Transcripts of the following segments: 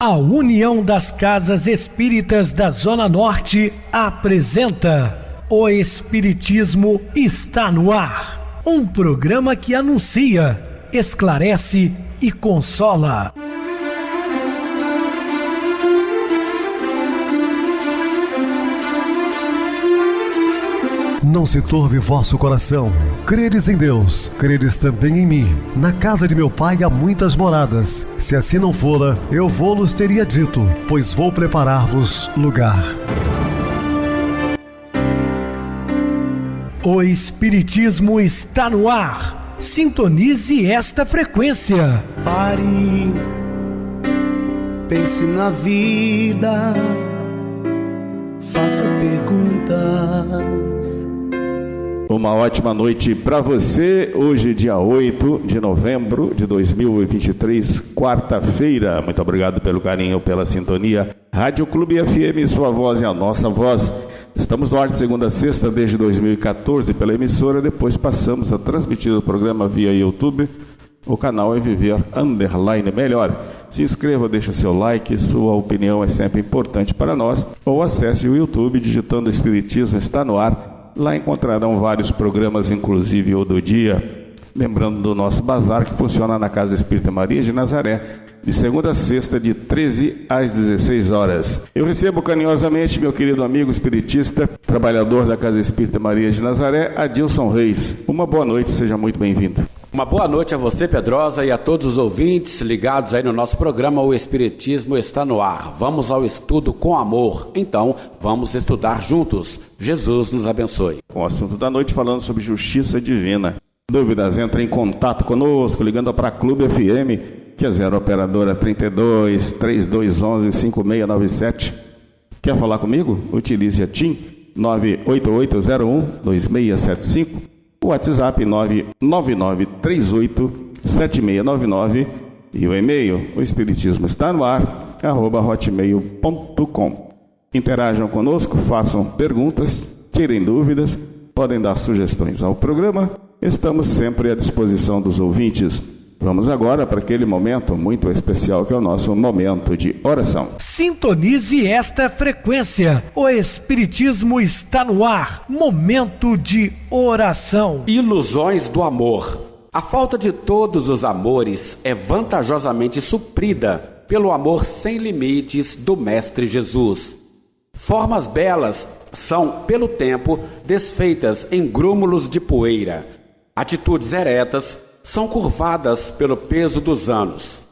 A União das Casas Espíritas da Zona Norte apresenta O Espiritismo está no ar. Um programa que anuncia, esclarece e consola. Não se turve vosso coração. Credes em Deus, credes também em mim. Na casa de meu pai há muitas moradas. Se assim não fora, eu vou-los teria dito, pois vou preparar-vos lugar. O Espiritismo está no ar. Sintonize esta frequência. Pare, pense na vida, faça perguntas. Uma ótima noite para você, hoje dia 8 de novembro de 2023, quarta-feira. Muito obrigado pelo carinho, pela sintonia. Rádio Clube FM, sua voz é a nossa voz. Estamos no ar de segunda a sexta desde 2014 pela emissora, depois passamos a transmitir o programa via YouTube. O canal é Viver _ Melhor. Se inscreva, deixa seu like, sua opinião é sempre importante para nós. Ou acesse o YouTube digitando Espiritismo está no ar. Lá encontrarão vários programas, inclusive o do dia. Lembrando do nosso bazar que funciona na Casa Espírita Maria de Nazaré, de segunda a sexta, de 13 às 16 horas. Eu recebo carinhosamente meu querido amigo espiritista, trabalhador da Casa Espírita Maria de Nazaré, Adilson Reis. Uma boa noite, seja muito bem-vindo. Uma boa noite a você, Pedrosa, e a todos os ouvintes ligados aí no nosso programa O Espiritismo está no ar. Vamos ao estudo com amor. Então, vamos estudar juntos. Jesus nos abençoe. Com o assunto da noite, falando sobre justiça divina. Dúvidas, entre em contato conosco, ligando para a Clube FM, que é 0 operadora 32 3211 5697. Quer falar comigo? Utilize a TIM 98801 2675. O WhatsApp 999387699 e o e-mail, o Espiritismo está no ar, @hotmail.com. Interajam conosco, façam perguntas, tirem dúvidas, podem dar sugestões ao programa. Estamos sempre à disposição dos ouvintes. Vamos agora para aquele momento muito especial que é o nosso momento de oração. Sintonize esta frequência. O Espiritismo está no ar. Momento de oração. Ilusões do amor. A falta de todos os amores é vantajosamente suprida pelo amor sem limites do Mestre Jesus. Formas belas são, pelo tempo, desfeitas em grúmulos de poeira. Atitudes eretas são curvadas pelo peso dos anos.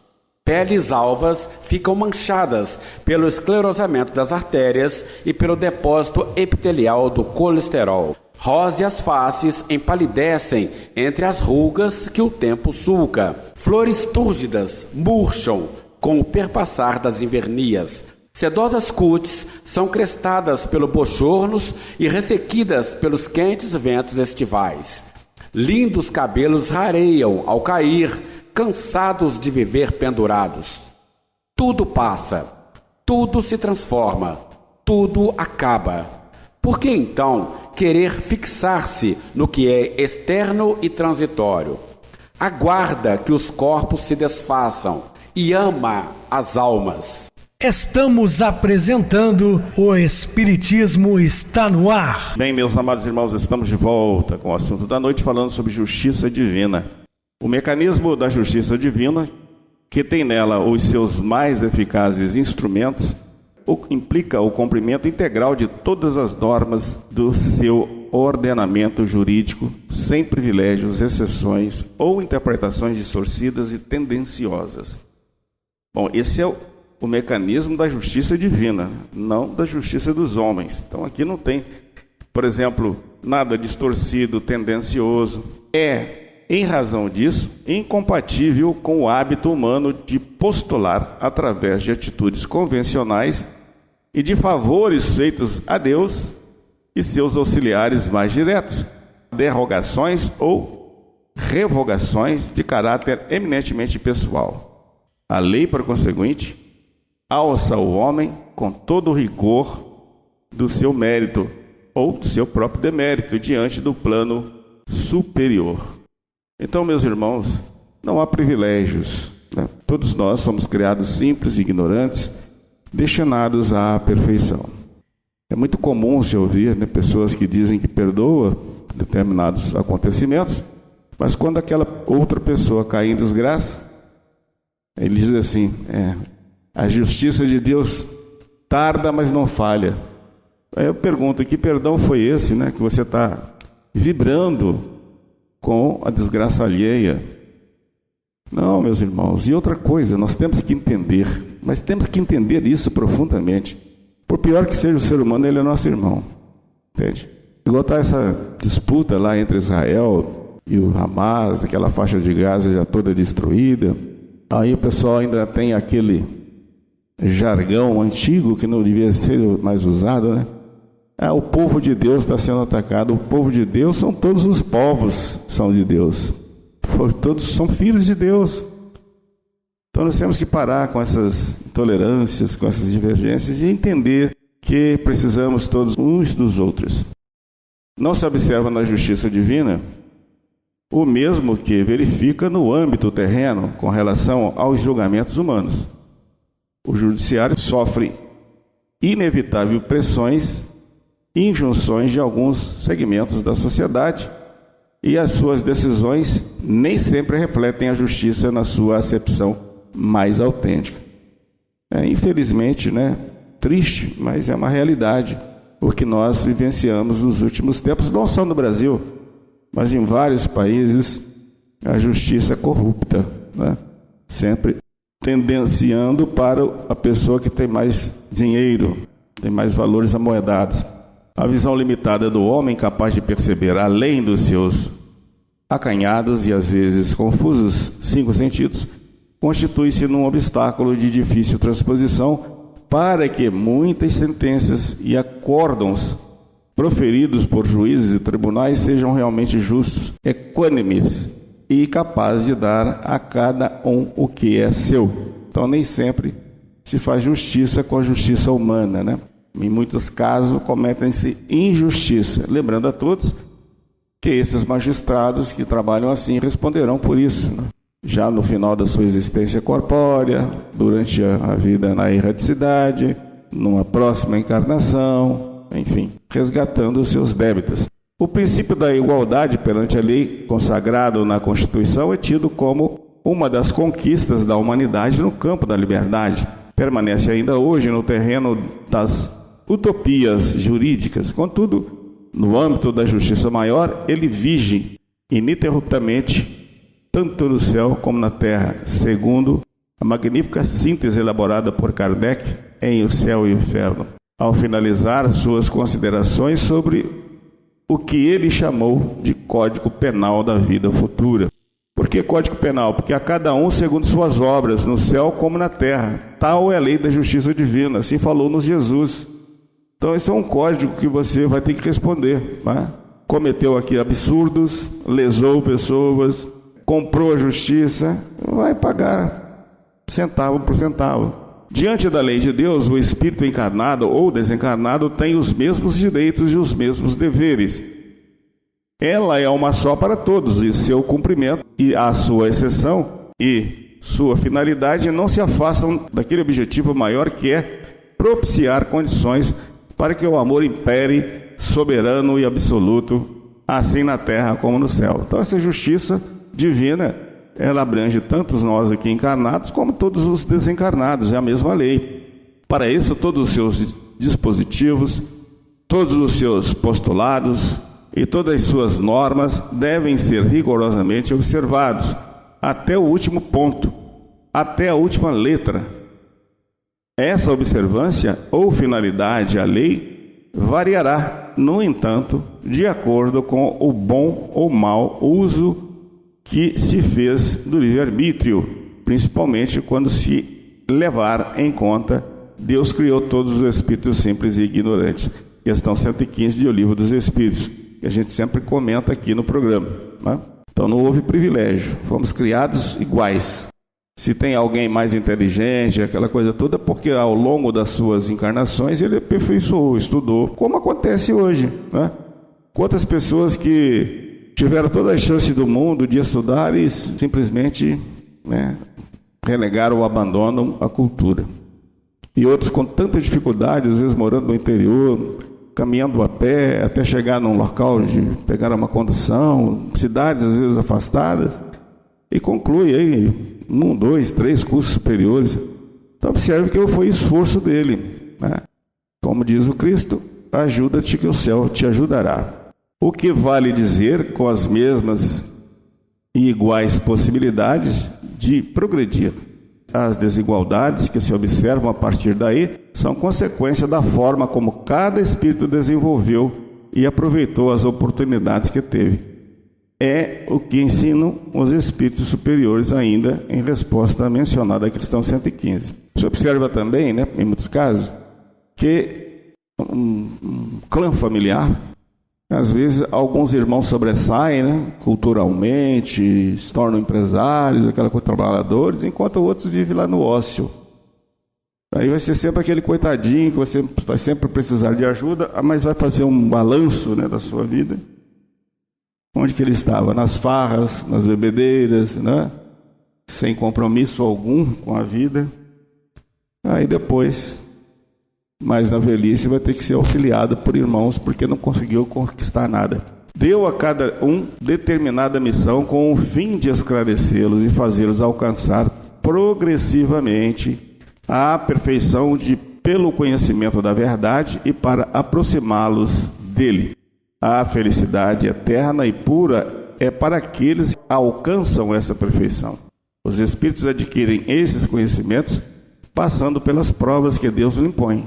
Peles alvas ficam manchadas pelo esclerosamento das artérias e pelo depósito epitelial do colesterol. Róseas faces empalidecem entre as rugas que o tempo sulca. Flores túrgidas murcham com o perpassar das invernias. Sedosas cúteis são crestadas pelos bochornos e ressequidas pelos quentes ventos estivais. Lindos cabelos rareiam ao cair, cansados de viver pendurados. Tudo passa, tudo se transforma, tudo acaba. Por que então querer fixar-se no que é externo e transitório? Aguarda que os corpos se desfaçam e ama as almas. Estamos apresentando O Espiritismo está no ar. Bem, meus amados irmãos, estamos de volta com o assunto da noite, falando sobre justiça divina. O mecanismo da justiça divina, que tem nela os seus mais eficazes instrumentos, implica o cumprimento integral de todas as normas do seu ordenamento jurídico, sem privilégios, exceções ou interpretações distorcidas e tendenciosas. Bom, esse é o mecanismo da justiça divina, não da justiça dos homens. Então aqui não tem, por exemplo, nada distorcido, tendencioso. Em razão disso, incompatível com o hábito humano de postular, através de atitudes convencionais e de favores feitos a Deus e seus auxiliares mais diretos, derrogações ou revogações de caráter eminentemente pessoal. A lei, por conseguinte, alça o homem com todo o rigor do seu mérito ou do seu próprio demérito diante do plano superior. Então, meus irmãos, não há privilégios, né? Todos nós somos criados simples e ignorantes, destinados à perfeição. É muito comum se ouvir, né, pessoas que dizem que perdoa determinados acontecimentos, mas quando aquela outra pessoa cai em desgraça, ele diz assim, a justiça de Deus tarda, mas não falha. Aí eu pergunto, que perdão foi esse, né, que você está vibrando com a desgraça alheia? Não, meus irmãos, e outra coisa, nós temos que entender, mas temos que entender isso profundamente. Por pior que seja o ser humano, ele é nosso irmão, entende? Igual está essa disputa lá entre Israel e o Hamas, aquela faixa de Gaza já toda destruída. Aí o pessoal ainda tem aquele jargão antigo que não devia ser mais usado, né? O povo de Deus está sendo atacado. O povo de Deus são todos os povos, são de Deus. Todos são filhos de Deus. Então nós temos que parar com essas intolerâncias, com essas divergências e entender que precisamos todos uns dos outros. Não se observa na justiça divina o mesmo que verifica no âmbito terreno com relação aos julgamentos humanos. O judiciário sofre inevitáveis pressões e injunções de alguns segmentos da sociedade e as suas decisões nem sempre refletem a justiça na sua acepção mais autêntica. Infelizmente, né, triste, mas é uma realidade o que nós vivenciamos nos últimos tempos, não só no Brasil, mas em vários países. A justiça é corrupta, né? Sempre tendenciando para a pessoa que tem mais dinheiro, tem mais valores amoedados. A visão limitada do homem, capaz de perceber além dos seus acanhados e às vezes confusos 5 sentidos, constitui-se num obstáculo de difícil transposição para que muitas sentenças e acórdãos proferidos por juízes e tribunais sejam realmente justos, equânimes e capazes de dar a cada um o que é seu. Então nem sempre se faz justiça com a justiça humana, né? Em muitos casos cometem-se injustiça. Lembrando a todos que esses magistrados que trabalham assim responderão por isso, né? Já no final da sua existência corpórea, durante a vida na erraticidade, numa próxima encarnação, enfim, resgatando os seus débitos. O princípio da igualdade perante a lei, consagrado na Constituição, é tido como uma das conquistas da humanidade no campo da liberdade. Permanece ainda hoje no terreno das utopias jurídicas. Contudo, no âmbito da justiça maior, ele vige ininterruptamente tanto no céu como na terra, segundo a magnífica síntese elaborada por Kardec em O Céu e o Inferno, ao finalizar suas considerações sobre o que ele chamou de Código Penal da vida futura. Por que Código Penal? Porque a cada um segundo suas obras, no céu como na terra. Tal é a lei da justiça divina, assim falou-nos Jesus. Então esse é um código que você vai ter que responder, né? Cometeu aqui absurdos, lesou pessoas, comprou a justiça, vai pagar centavo por centavo. Diante da lei de Deus, o espírito encarnado ou desencarnado tem os mesmos direitos e os mesmos deveres. Ela é uma só para todos, e seu cumprimento e a sua exceção e sua finalidade não se afastam daquele objetivo maior, que é propiciar condições para que o amor impere soberano e absoluto, assim na terra como no céu. Então essa justiça divina, ela abrange tanto nós aqui encarnados como todos os desencarnados, é a mesma lei. Para isso, todos os seus dispositivos, todos os seus postulados e todas as suas normas devem ser rigorosamente observados, até o último ponto, até a última letra. Essa observância ou finalidade à lei variará, no entanto, de acordo com o bom ou mau uso que se fez do livre-arbítrio, principalmente quando se levar em conta Deus criou todos os espíritos simples e ignorantes. Questão 115 de O Livro dos Espíritos, que a gente sempre comenta aqui no programa, né? Então não houve privilégio, fomos criados iguais. Se tem alguém mais inteligente, aquela coisa toda, porque ao longo das suas encarnações ele aperfeiçoou, estudou, como acontece hoje, né? Quantas pessoas que tiveram toda a chance do mundo de estudar e simplesmente, né, renegaram ou abandonam a cultura. E outros com tanta dificuldade, às vezes morando no interior, caminhando a pé, até chegar num local de pegar uma condução, cidades às vezes afastadas, e conclui aí 1, 2, 3 cursos superiores. Então observe que foi esforço dele, né? Como diz o Cristo, ajuda-te que o céu te ajudará. O que vale dizer, com as mesmas e iguais possibilidades de progredir. As desigualdades que se observam a partir daí são consequência da forma como cada espírito desenvolveu e aproveitou as oportunidades que teve. É o que ensinam os espíritos superiores ainda em resposta à mencionada questão 115. Você observa também, né, em muitos casos, que um clã familiar, às vezes alguns irmãos sobressaem, né, culturalmente, se tornam empresários, aquela coisa, trabalhadores, enquanto outros vivem lá no ócio. Aí vai ser sempre aquele coitadinho que você vai sempre precisar de ajuda, mas vai fazer um balanço, né, da sua vida. Onde que ele estava? Nas farras, nas bebedeiras, né? Sem compromisso algum com a vida. Aí depois, mais na velhice, vai ter que ser auxiliado por irmãos, porque não conseguiu conquistar nada. Deu a cada um determinada missão com o fim de esclarecê-los e fazê-los alcançar progressivamente a perfeição pelo conhecimento da verdade e para aproximá-los dele. A felicidade eterna e pura é para aqueles que alcançam essa perfeição. Os espíritos adquirem esses conhecimentos passando pelas provas que Deus lhe impõe.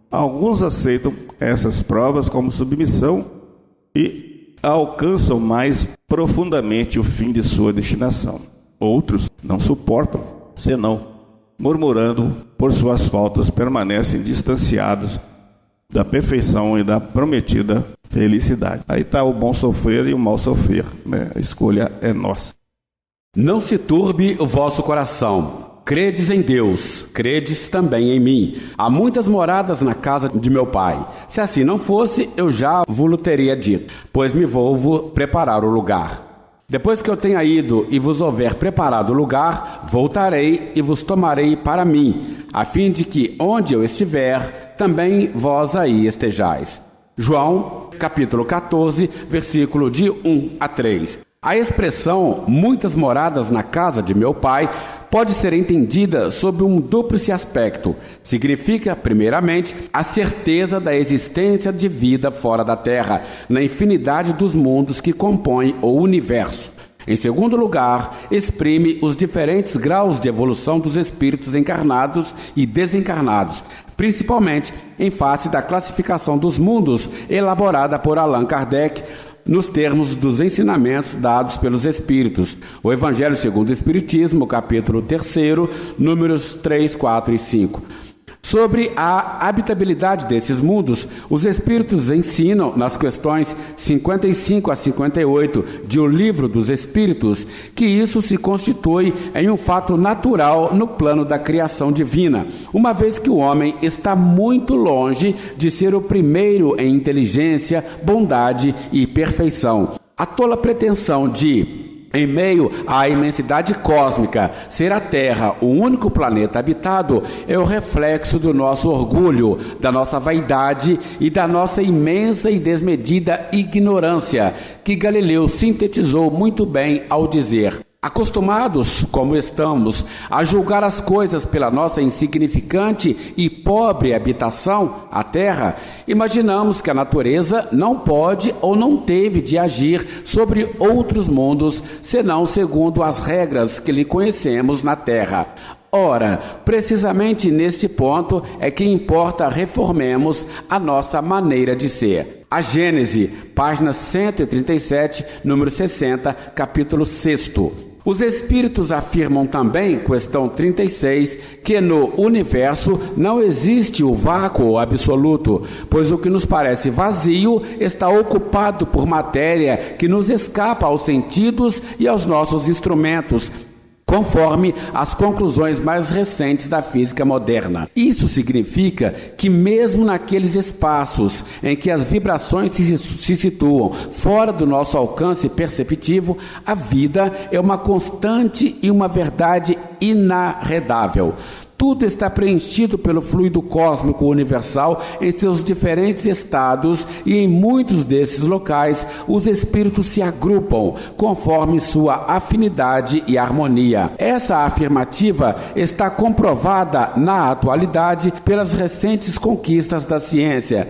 Alguns aceitam essas provas como submissão e alcançam mais profundamente o fim de sua destinação. Outros não suportam, senão, murmurando por suas faltas, permanecem distanciados da perfeição e da prometida felicidade. Aí está o bom sofrer e o mal sofrer, né? A escolha é nossa. Não se turbe o vosso coração. Credes em Deus, credes também em mim. Há muitas moradas na casa de meu Pai. Se assim não fosse, eu já vos teria dito, pois me vou preparar o lugar. Depois que eu tenha ido e vos houver preparado o lugar, voltarei e vos tomarei para mim, a fim de que onde eu estiver, também vós aí estejais. João, capítulo 14, versículo de 1 a 3. A expressão muitas moradas na casa de meu Pai pode ser entendida sob um dúplice aspecto. Significa, primeiramente, a certeza da existência de vida fora da Terra, na infinidade dos mundos que compõem o universo. Em segundo lugar, exprime os diferentes graus de evolução dos espíritos encarnados e desencarnados, principalmente em face da classificação dos mundos elaborada por Allan Kardec, nos termos dos ensinamentos dados pelos Espíritos. O Evangelho segundo o Espiritismo, capítulo 3, números 3, 4 e 5. Sobre a habitabilidade desses mundos, os Espíritos ensinam nas questões 55 a 58 de O Livro dos Espíritos que isso se constitui em um fato natural no plano da criação divina, uma vez que o homem está muito longe de ser o primeiro em inteligência, bondade e perfeição. A tola pretensão de, em meio à imensidade cósmica, ser a Terra o único planeta habitado é o reflexo do nosso orgulho, da nossa vaidade e da nossa imensa e desmedida ignorância, que Galileu sintetizou muito bem ao dizer: acostumados, como estamos, a julgar as coisas pela nossa insignificante e pobre habitação, a Terra, imaginamos que a natureza não pode ou não teve de agir sobre outros mundos, senão segundo as regras que lhe conhecemos na Terra. Ora, precisamente neste ponto é que importa reformemos a nossa maneira de ser. A Gênese, página 137, número 60, capítulo 6. Os Espíritos afirmam também, questão 36, que no universo não existe o vácuo absoluto, pois o que nos parece vazio está ocupado por matéria que nos escapa aos sentidos e aos nossos instrumentos, conforme as conclusões mais recentes da física moderna. Isso significa que mesmo naqueles espaços em que as vibrações se situam fora do nosso alcance perceptivo, a vida é uma constante e uma verdade inarredável. Tudo está preenchido pelo fluido cósmico universal em seus diferentes estados, e em muitos desses locais os espíritos se agrupam conforme sua afinidade e harmonia. Essa afirmativa está comprovada na atualidade pelas recentes conquistas da ciência.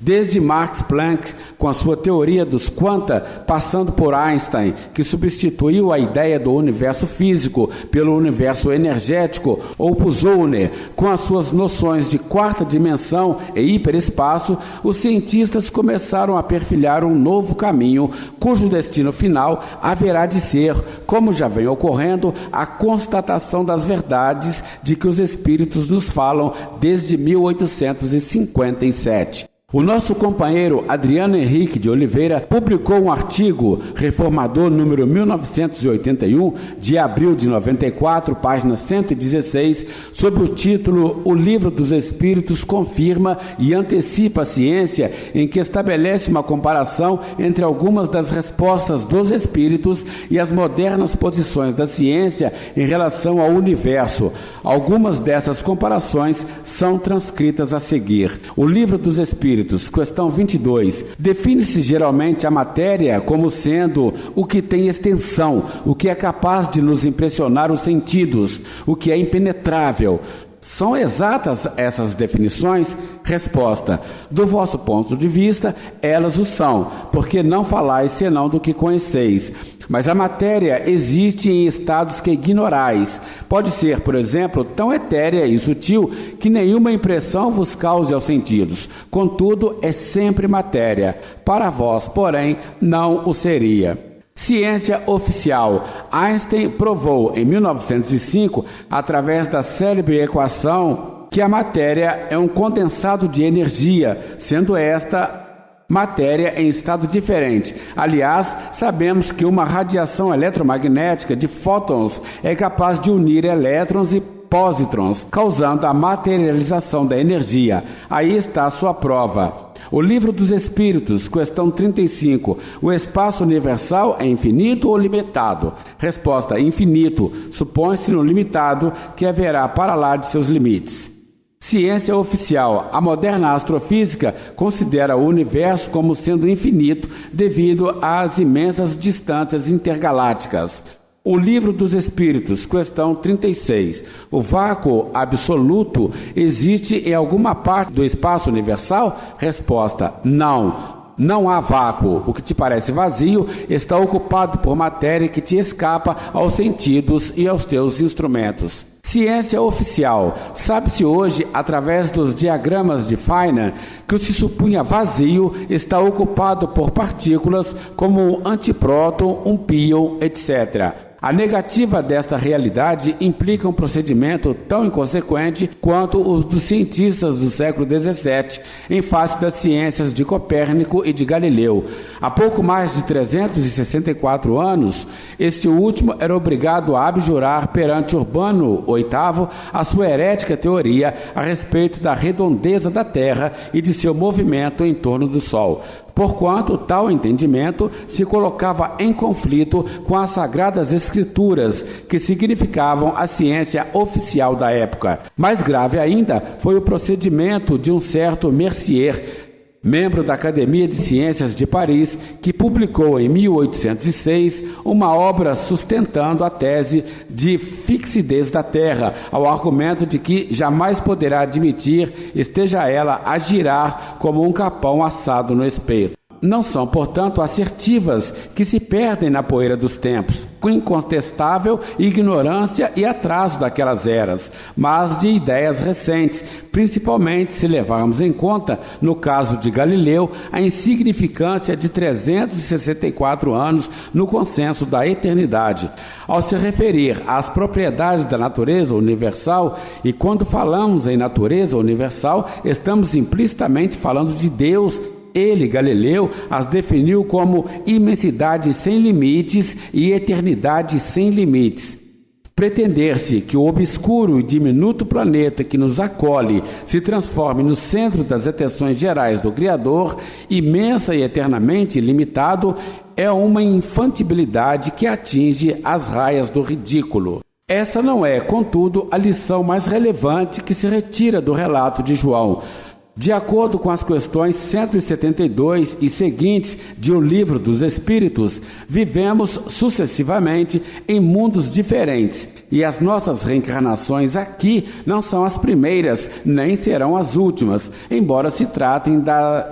Desde Max Planck, com a sua teoria dos quanta, passando por Einstein, que substituiu a ideia do universo físico pelo universo energético, ou por Zollner, com as suas noções de quarta dimensão e hiperespaço, os cientistas começaram a perfilhar um novo caminho, cujo destino final haverá de ser, como já vem ocorrendo, a constatação das verdades de que os espíritos nos falam desde 1857. O nosso companheiro Adriano Henrique de Oliveira publicou um artigo, Reformador número 1981, de abril de 94, página 116, sob o título O Livro dos Espíritos confirma e antecipa a ciência, em que estabelece uma comparação entre algumas das respostas dos espíritos e as modernas posições da ciência em relação ao universo. Algumas dessas comparações são transcritas a seguir. O Livro dos Espíritos, questão 22, define-se geralmente a matéria como sendo o que tem extensão, o que é capaz de nos impressionar os sentidos, o que é impenetrável. São exatas essas definições? Resposta: do vosso ponto de vista, elas o são, porque não falais senão do que conheceis. Mas a matéria existe em estados que ignorais. Pode ser, por exemplo, tão etérea e sutil que nenhuma impressão vos cause aos sentidos. Contudo, é sempre matéria. Para vós, porém, não o seria. Ciência oficial. Einstein provou em 1905, através da célebre equação, que a matéria é um condensado de energia, sendo esta matéria em estado diferente. Aliás, sabemos que uma radiação eletromagnética de fótons é capaz de unir elétrons e pósitrons, causando a materialização da energia. Aí está a sua prova. O Livro dos Espíritos, questão 35. O espaço universal é infinito ou limitado? Resposta: infinito. Supõe-se no limitado que haverá para lá de seus limites. Ciência oficial. A moderna astrofísica considera o universo como sendo infinito devido às imensas distâncias intergalácticas. O Livro dos Espíritos, questão 36. O vácuo absoluto existe em alguma parte do espaço universal? Resposta: não. Não há vácuo. O que te parece vazio está ocupado por matéria que te escapa aos sentidos e aos teus instrumentos. Ciência oficial. Sabe-se hoje, através dos diagramas de Feynman, que o que se supunha vazio está ocupado por partículas como um antipróton, um pion, etc. A negativa desta realidade implica um procedimento tão inconsequente quanto os dos cientistas do século XVII em face das ciências de Copérnico e de Galileu. Há pouco mais de 364 anos, este último era obrigado a abjurar perante Urbano VIII a sua herética teoria a respeito da redondeza da Terra e de seu movimento em torno do Sol, porquanto tal entendimento se colocava em conflito com as sagradas escrituras, que significavam a ciência oficial da época. Mais grave ainda foi o procedimento de um certo Mercier, membro da Academia de Ciências de Paris, que publicou em 1806 uma obra sustentando a tese de fixidez da Terra, ao argumento de que jamais poderá admitir, esteja ela a girar como um capão assado no espeto. Não são, portanto, assertivas que se perdem na poeira dos tempos, com incontestável ignorância e atraso daquelas eras, mas de ideias recentes, principalmente se levarmos em conta, no caso de Galileu, a insignificância de 364 anos no consenso da eternidade. Ao se referir às propriedades da natureza universal, e quando falamos em natureza universal, estamos implicitamente falando de Deus. Ele, Galileu, as definiu como imensidade sem limites e eternidade sem limites. Pretender-se que o obscuro e diminuto planeta que nos acolhe se transforme no centro das atenções gerais do Criador, imensa e eternamente limitado, é uma infantilidade que atinge as raias do ridículo. Essa não é, contudo, a lição mais relevante que se retira do relato de João. De acordo com as questões 172 e seguintes de O Livro dos Espíritos, vivemos sucessivamente em mundos diferentes e as nossas reencarnações aqui não são as primeiras, nem serão as últimas, embora se tratem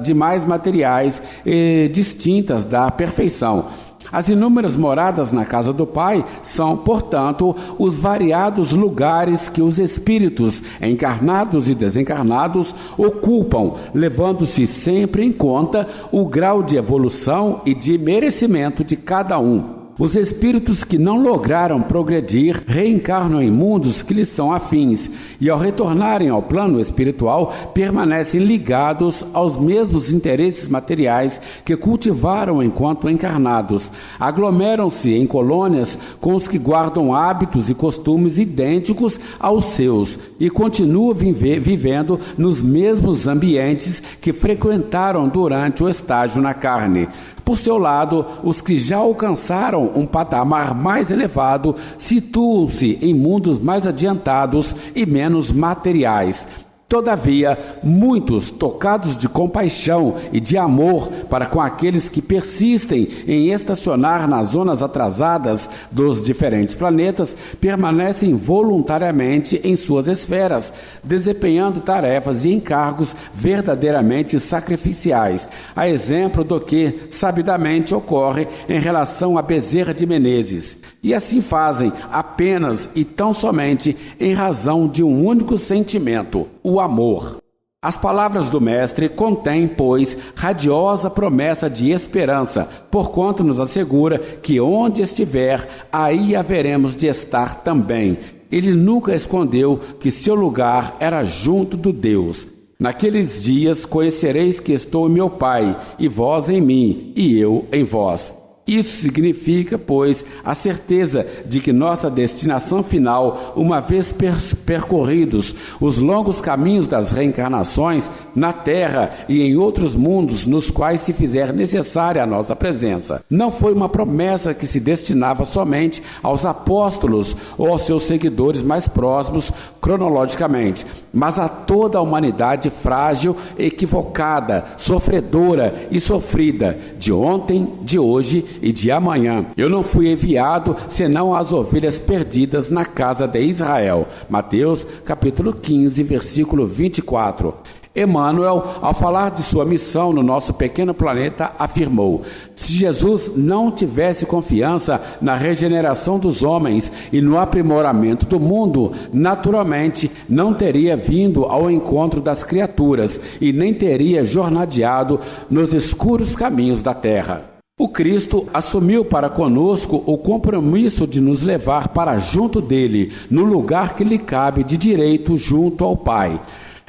de mais materiais e distintas da perfeição. As inúmeras moradas na casa do Pai são, portanto, os variados lugares que os espíritos, encarnados e desencarnados, ocupam, levando-se sempre em conta o grau de evolução e de merecimento de cada um. Os espíritos que não lograram progredir reencarnam em mundos que lhes são afins e, ao retornarem ao plano espiritual, permanecem ligados aos mesmos interesses materiais que cultivaram enquanto encarnados. Aglomeram-se em colônias com os que guardam hábitos e costumes idênticos aos seus e continuam vivendo nos mesmos ambientes que frequentaram durante o estágio na carne. Por seu lado, os que já alcançaram um patamar mais elevado situam-se em mundos mais adiantados e menos materiais. Todavia, muitos, tocados de compaixão e de amor para com aqueles que persistem em estacionar nas zonas atrasadas dos diferentes planetas, permanecem voluntariamente em suas esferas, desempenhando tarefas e encargos verdadeiramente sacrificiais, a exemplo do que sabidamente ocorre em relação a Bezerra de Menezes. E assim fazem apenas e tão somente em razão de um único sentimento, o amor. As palavras do Mestre contêm, pois, radiosa promessa de esperança, porquanto nos assegura que onde estiver, aí haveremos de estar também. Ele nunca escondeu que seu lugar era junto do Deus. Naqueles dias conhecereis que estou em meu Pai, e vós em mim, e eu em vós. Isso significa, pois, a certeza de que nossa destinação final, uma vez percorridos os longos caminhos das reencarnações, na Terra e em outros mundos nos quais se fizer necessária a nossa presença, não foi uma promessa que se destinava somente aos apóstolos ou aos seus seguidores mais próximos cronologicamente, mas a toda a humanidade frágil, equivocada, sofredora e sofrida, de ontem, de hoje e de amanhã. Eu não fui enviado senão às ovelhas perdidas na casa de Israel. Mateus capítulo 15, versículo 24. Emmanuel, ao falar de sua missão no nosso pequeno planeta, afirmou: se Jesus não tivesse confiança na regeneração dos homens e no aprimoramento do mundo, naturalmente não teria vindo ao encontro das criaturas e nem teria jornadeado nos escuros caminhos da terra. O Cristo assumiu para conosco o compromisso de nos levar para junto dele, no lugar que lhe cabe de direito junto ao Pai.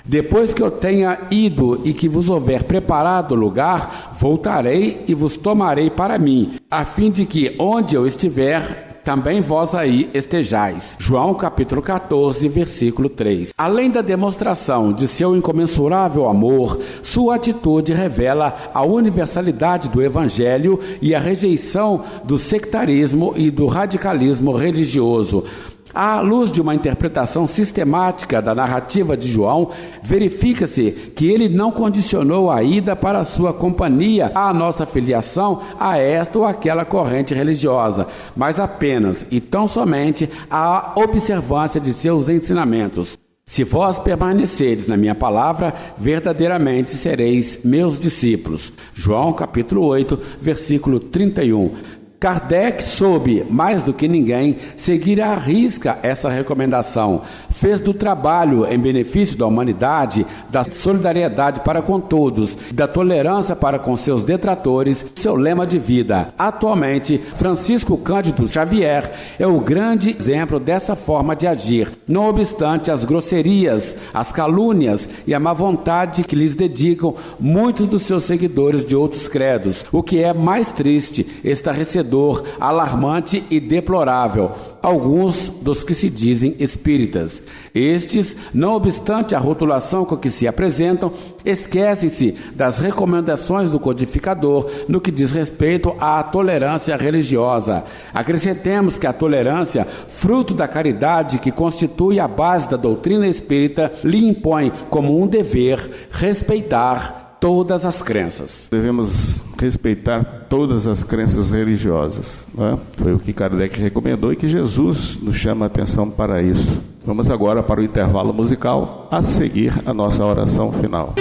Depois que eu tenha ido e que vos houver preparado o lugar, voltarei e vos tomarei para mim, a fim de que onde eu estiver, também vós aí estejais. João capítulo 14, versículo 3. Além da demonstração de seu incomensurável amor, sua atitude revela a universalidade do Evangelho e a rejeição do sectarismo e do radicalismo religioso. À luz de uma interpretação sistemática da narrativa de João, verifica-se que ele não condicionou a ida para sua companhia à nossa filiação a esta ou aquela corrente religiosa, mas apenas e tão somente à observância de seus ensinamentos. Se vós permanecerdes na minha palavra, verdadeiramente sereis meus discípulos. João capítulo 8, versículo 31. Kardec soube, mais do que ninguém, seguir à risca essa recomendação. Fez do trabalho em benefício da humanidade, da solidariedade para com todos, da tolerância para com seus detratores, seu lema de vida. Atualmente, Francisco Cândido Xavier é o grande exemplo dessa forma de agir, não obstante as grosserias, as calúnias e a má vontade que lhes dedicam muitos dos seus seguidores de outros credos. O que é mais triste, estarrecedor ensurdecedor, alarmante e deplorável alguns dos que se dizem espíritas. Estes, não obstante a rotulação com que se apresentam, esquecem-se das recomendações do codificador no que diz respeito à tolerância religiosa. Acrescentemos que a tolerância, fruto da caridade que constitui a base da doutrina espírita, lhe impõe como um dever respeitar todas as crenças. Devemos respeitar todas as crenças religiosas, não é? Foi o que Kardec recomendou e que Jesus nos chama a atenção para isso. Vamos agora para o intervalo musical, a seguir a nossa oração final.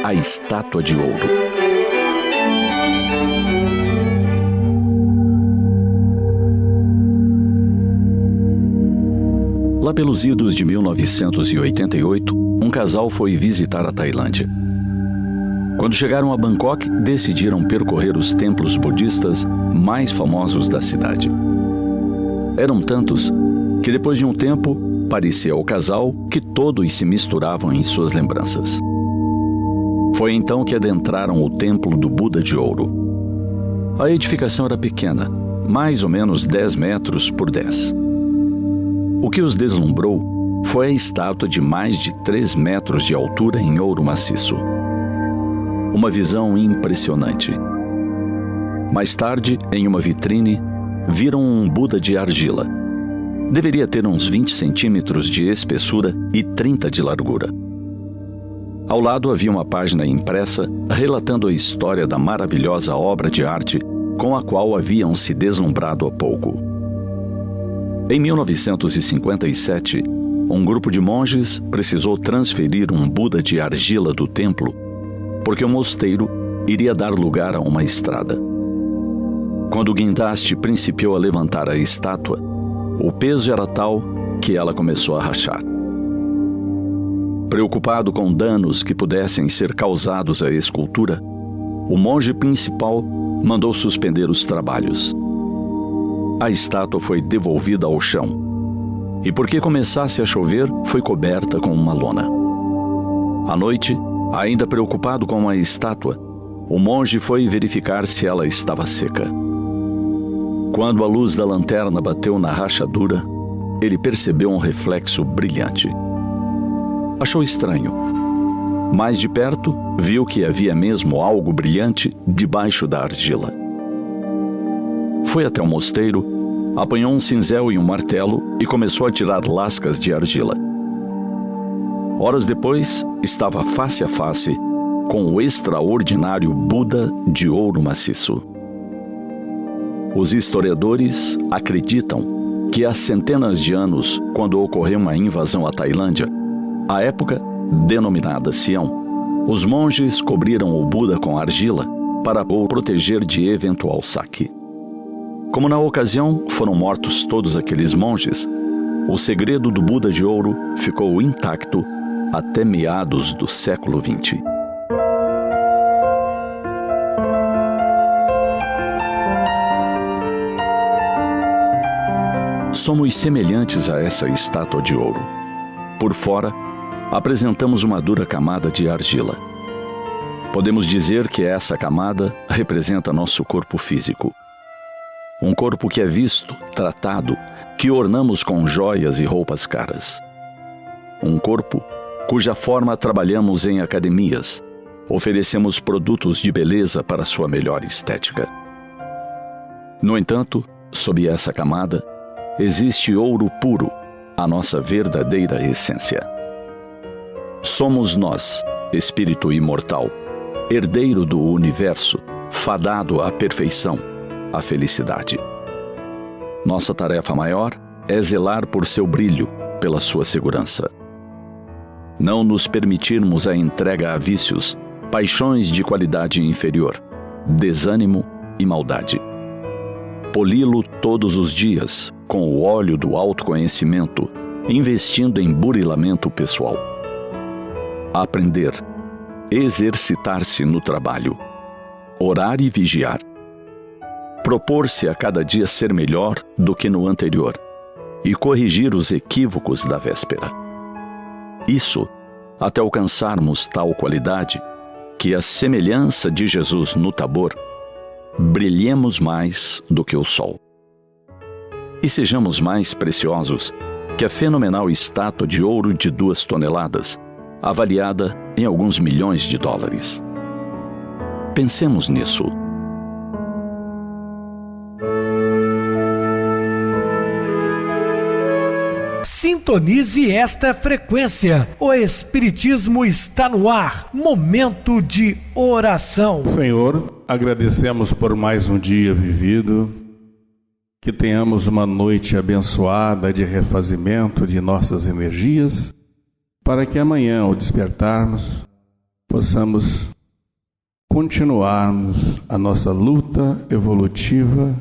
A Estátua de Ouro. Lá pelos idos de 1988, um casal foi visitar a Tailândia. Quando chegaram a Bangkok, decidiram percorrer os templos budistas mais famosos da cidade. Eram tantos que depois de um tempo, parecia ao casal que todos se misturavam em suas lembranças. Foi então que adentraram o templo do Buda de Ouro. A edificação era pequena, mais ou menos 10 metros por 10. O que os deslumbrou foi a estátua de mais de 3 metros de altura em ouro maciço. Uma visão impressionante. Mais tarde, em uma vitrine, viram um Buda de argila. Deveria ter uns 20 centímetros de espessura e 30 de largura. Ao lado havia uma página impressa relatando a história da maravilhosa obra de arte com a qual haviam se deslumbrado há pouco. Em 1957, um grupo de monges precisou transferir um Buda de argila do templo porque o mosteiro iria dar lugar a uma estrada. Quando o guindaste principiou a levantar a estátua, o peso era tal que ela começou a rachar. Preocupado com danos que pudessem ser causados à escultura, o monge principal mandou suspender os trabalhos. A estátua foi devolvida ao chão e, porque começasse a chover, foi coberta com uma lona. À noite, ainda preocupado com a estátua, o monge foi verificar se ela estava seca. Quando a luz da lanterna bateu na rachadura, ele percebeu um reflexo brilhante. Achou estranho. Mais de perto, viu que havia mesmo algo brilhante debaixo da argila. Foi até o mosteiro, apanhou um cinzel e um martelo e começou a tirar lascas de argila. Horas depois, estava face a face com o extraordinário Buda de ouro maciço. Os historiadores acreditam que há centenas de anos, quando ocorreu uma invasão à Tailândia, à época denominada Sião, os monges cobriram o Buda com argila para o proteger de eventual saque. Como na ocasião foram mortos todos aqueles monges, o segredo do Buda de ouro ficou intacto até meados do século XX. Somos semelhantes a essa estátua de ouro. Por fora, apresentamos uma dura camada de argila. Podemos dizer que essa camada representa nosso corpo físico. Um corpo que é visto, tratado, que ornamos com joias e roupas caras. Um corpo cuja forma trabalhamos em academias, oferecemos produtos de beleza para sua melhor estética. No entanto, sob essa camada, existe ouro puro, a nossa verdadeira essência. Somos nós, espírito imortal, herdeiro do universo, fadado à perfeição, à felicidade. Nossa tarefa maior é zelar por seu brilho, pela sua segurança. Não nos permitirmos a entrega a vícios, paixões de qualidade inferior, desânimo e maldade. Poli-lo todos os dias com o óleo do autoconhecimento, investindo em burilamento pessoal. Aprender, exercitar-se no trabalho, orar e vigiar. Propor-se a cada dia ser melhor do que no anterior e corrigir os equívocos da véspera. Isso até alcançarmos tal qualidade que a semelhança de Jesus no Tabor brilhemos mais do que o sol. E sejamos mais preciosos que a fenomenal estátua de ouro de 2 toneladas, avaliada em alguns milhões de dólares. Pensemos nisso. Sintonize esta frequência. O Espiritismo está no ar. Momento de oração. Senhor, agradecemos por mais um dia vivido, que tenhamos uma noite abençoada de refazimento de nossas energias, para que amanhã, ao despertarmos, possamos continuarmos a nossa luta evolutiva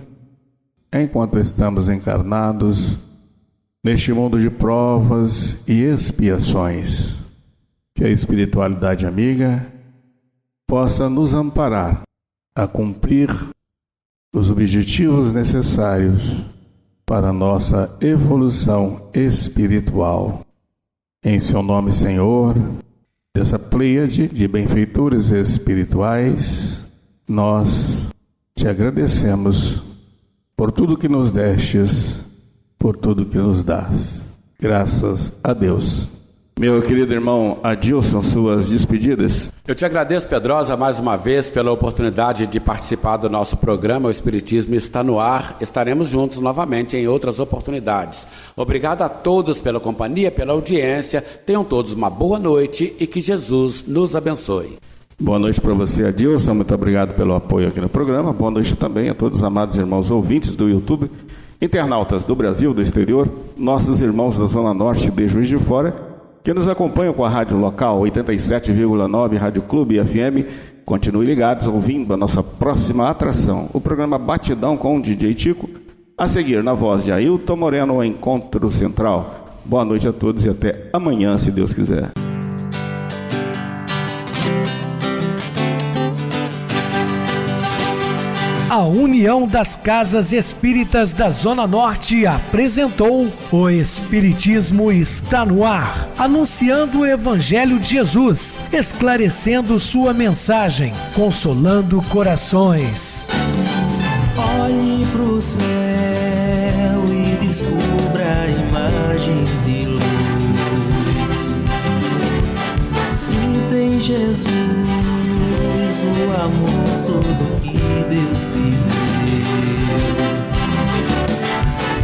enquanto estamos encarnados neste mundo de provas e expiações. Que a espiritualidade amiga possa nos amparar a cumprir os objetivos necessários para a nossa evolução espiritual. Em seu nome, Senhor, dessa pleiade de benfeitores espirituais, nós te agradecemos por tudo que nos destes, por tudo que nos dás. Graças a Deus. Meu querido irmão Adilson, suas despedidas. Eu te agradeço, Pedrosa, mais uma vez pela oportunidade de participar do nosso programa. O Espiritismo está no ar. Estaremos juntos novamente em outras oportunidades. Obrigado a todos pela companhia, pela audiência. Tenham todos uma boa noite e que Jesus nos abençoe. Boa noite para você, Adilson. Muito obrigado pelo apoio aqui no programa. Boa noite também a todos os amados irmãos ouvintes do YouTube, internautas do Brasil, do exterior, nossos irmãos da Zona Norte de Juiz de Fora, que nos acompanham com a rádio local 87,9 Rádio Clube FM. Continue ligados ouvindo a nossa próxima atração, o programa Batidão com o DJ Tico, a seguir na voz de Ailton Moreno, o Encontro Central. Boa noite a todos e até amanhã, se Deus quiser. A União das Casas Espíritas da Zona Norte apresentou O Espiritismo está no ar, anunciando o Evangelho de Jesus, esclarecendo sua mensagem, consolando corações. Olhe pro céu e descubra imagens de luz. Se tem Jesus, o amor todo que Deus te deu.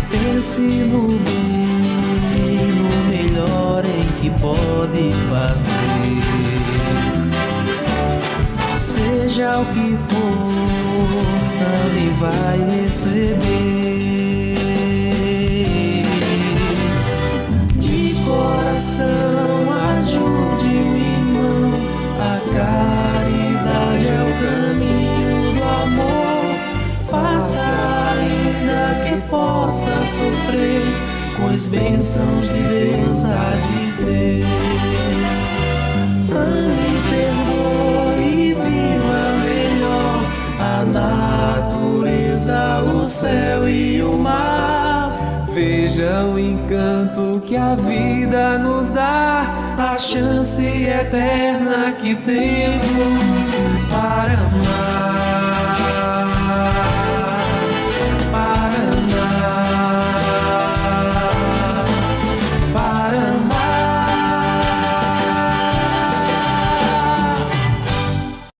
Pense no bem, no melhor em que pode fazer. Seja o que for, também vai receber. De coração, ajude-me, irmão, a caridade é o caminho do amor. Faça ainda que possa sofrer, pois bênçãos de Deus há de ter. Ame, perdoe e viva melhor a natureza, o céu e o mar. Veja o encanto que a vida nos dá, a chance eterna que temos para amar.